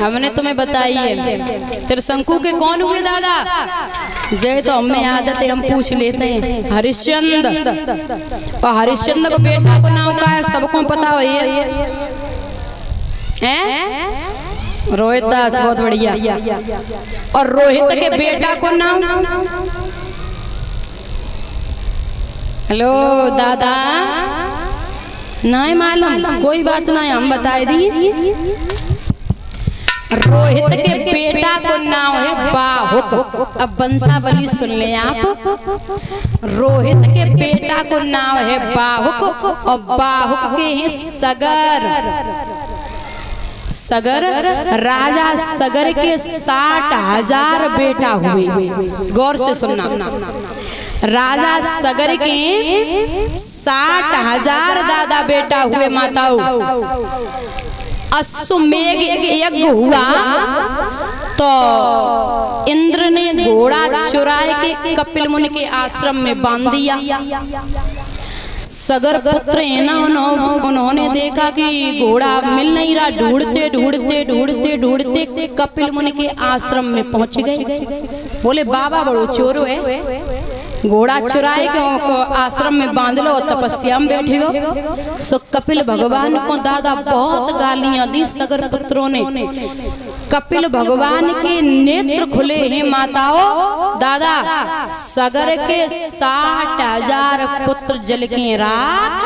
हमने तुम्हें बताई है। त्रिशंकु के कौन हुए दादा? जय तो हमें आदत है, हम पूछ लेते हैं। हरिश्चंद्र। और हरिश्चंद्र को बेटा को नाम का है, सबको पता हो रोहित दास, बहुत बढ़िया। और रोहित के बेटा को नाम, हेलो दादा, नहीं मालूम, कोई बात नहीं, हम बताए दी। रोहित के बेटा को नाम है बाहुक। अब वंशावली सुन ले आप। रोहित के बेटा को नाम है बाहुक और बाहुक के हैं सगर। सगर, राजा सगर के 60,000 बेटा हुए। गौर से सुनना, राजा सगर के 60,000 दादा बेटा हुए माताओं। अश्वमेघ यज्ञ हुआ तो इंद्र ने घोड़ा चुराए के कपिल मुनि के आश्रम में बांध दिया। सगर पुत्र है ना, उन्होंने देखा कि घोड़ा मिल नहीं रहा, ढूंढते ढूंढते ढूंढते ढूंढते कपिल मुनि के आश्रम में पहुंच गए। बोले बाबा बड़ो चोर है, घोड़ा चुराए के आश्रम में बांध लो, तपस्या में बैठे हो। सो कपिल भगवान को दादा बहुत गालियां दी सगर पुत्रों ने। कपिल भगवान के नेत्र खुले हैं माताओं। दादा सगर के 60,000 पुत्र जल के राख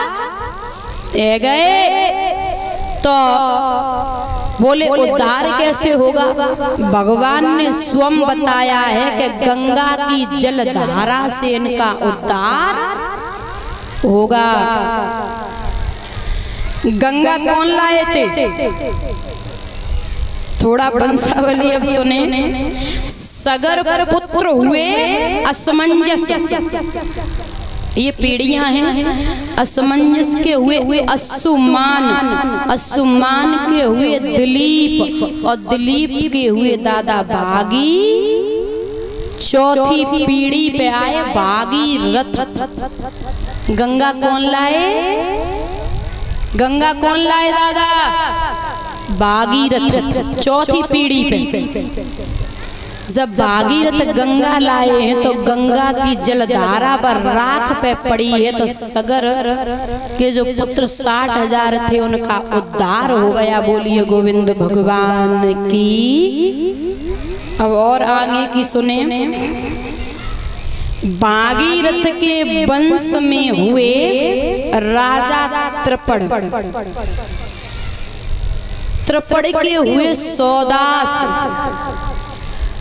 गए। तो बोले उद्धार कैसे होगा? भगवान ने स्वयं बताया है कि गंगा की जलधारा से इनका उद्धार होगा। गंगा कौन लाए थे? थोड़ा वंशावली अब सुने। सगर पुत्र हुए असमंजस, ये पीढ़ियां हैं। असमंजस के हुए अश्वमान, अश्वमान के हुए दिलीप और दिलीप के हुए दादा बागी। चौथी पीढ़ी पे आए भागीरथ। गंगा कौन लाए? गंगा कौन लाए दादा? भागीरथ। चौथी पीढ़ी पे जब भागीरथ गंगा लाए हैं तो गंगा की जलधारा पर राख पे पड़ी है। तो सगर के जो पुत्र 60,000 थे उनका उद्धार हो गया। बोलिए गोविंद भगवान की। अब और आगे की सुने। भागीरथ के वंश में हुए राजा त्रिपड़। त्रिपड़ के हुए सौदास।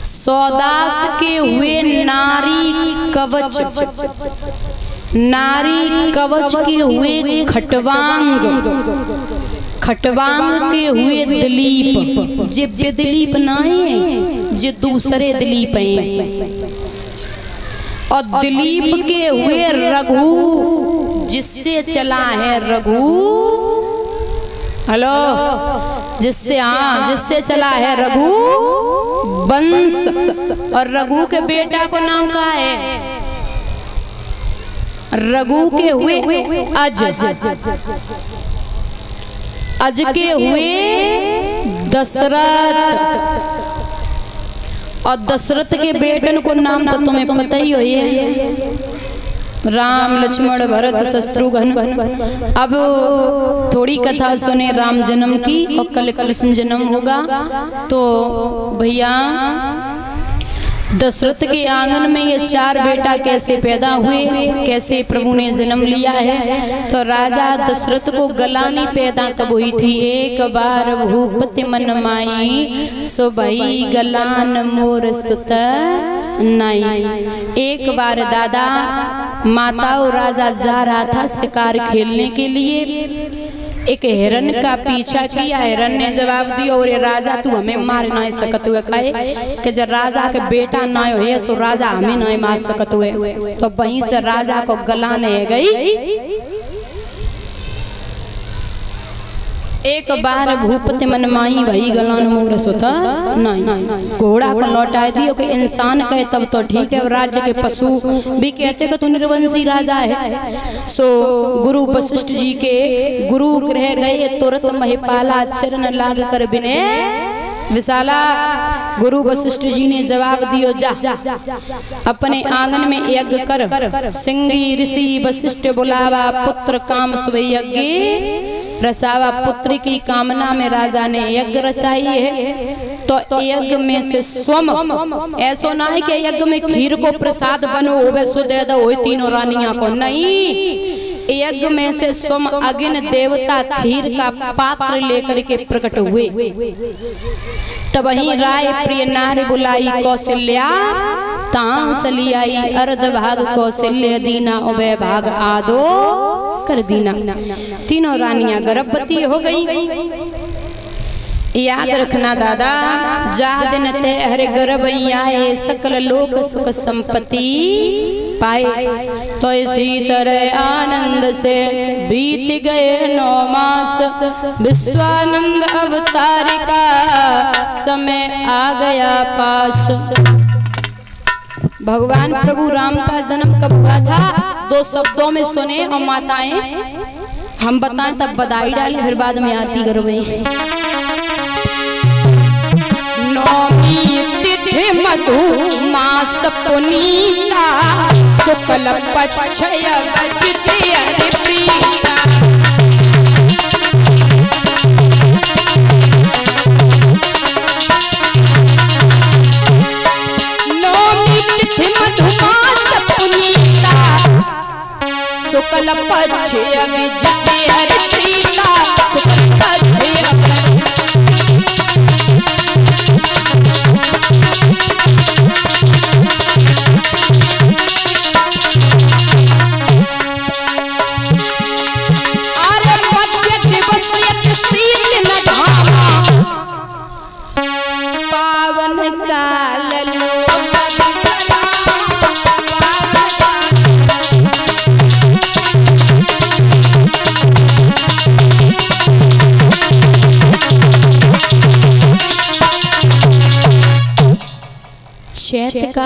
सौदास के हुए नारी कवच। नारी कवच के हुए खटवांग। खटवांग के हुए दिलीप। जे दिलीप नहीं, जे दूसरे दिलीप हैं। और दिलीप के हुए रघु, जिससे चला है रघु। हेलो, जिससे जिससे चला है रघु वंश। और रघु के बेटा को नाम का है? रघु के हुए अज। अज के हुए दशरथ। और दशरथ के बेटन को नाम तो तुम्हें पता ही है, राम लक्ष्मण भरत शत्रुघ्न। अब थोड़ी कथा सुने राम जन्म की, और कल कृष्ण जन्म होगा। तो भैया दशरथ के आंगन में ये 4 बेटा कैसे पैदा हुए, कैसे प्रभु ने जन्म लिया है। तो राजा दशरथ को गलानी पैदा कब हुई थी? एक बार भूपति मन माई, सो भई गलान मोर सुत नाई। एक बार दादा माता और राजा जा रहा था शिकार खेलने के लिए। एक हिरन का पीछा किया। हिरन ने जवाब दिया, और राजा तू हमें मार नहीं सकत हुए। कहे कि जब राजा के बेटा ना हो सो राजा हमें नहीं मार सकत हुए। तो वहीं से राजा को गलाने गई। एक बार भूपति मन माही भई गलान मोर सुत नहीं। घोड़ा को लौटा दियो कि इंसान कहे तब तो ठीक है। राज्य के पशु भी कहते कि तू निर्वंशी राजा है। सो गुरु वशिष्ठ जी के गुरु गृह गए, तुरंत महिपाला चरण लाग कर बिने विशाला गुरु वशिष्ठ जी ने जवाब दियो, जा अपने आंगन में यज्ञ कर। सिंगी ऋषि वशिष्ठ बुलावा, पुत्र काम सुबह यज्ञ रचावा। पुत्र की कामना में राजा ने यज्ञ रचाई है। तो यज्ञ में से स्वम, ऐसो ना है कि यज्ञ में खीर को प्रसाद बनो होवे सो दे दो हो तीनों रानियां को, नहीं। यज्ञ में से स्वम अग्नि देवता खीर का पात्र लेकर के प्रकट हुए। तब वहीं राय प्रिय नारी बुलाई, कौशल्या तांस लियाई। अर्ध भाग कौशल्य दीना, उभय भाग आदो कर दीना। तीनों रानियां गर्भवती हो गई। याद रखना दादा, जा दिन ते हरे गर्भ आए, सकल लोक सुख संपत्ति पाए। तो इसी तरह आनंद से बीत गए 9 मास। विश्वानंद अवतार का समय आ गया पास। भगवान प्रभु राम का जन्म कब हुआ था? 2 शब्दों में सुने और माताएं हम बताएं तब बधाई डालें, फिर बाद में आरती करवे। नौमी तिथि मधु मास पुनीता, शुक्ल पक्ष बजते हरि प्रीता। नौमी तिथि मधु मास पुनीता, शुक्ल पक्ष बजते हरि प्रीता। शुक्ल पक्ष चैत का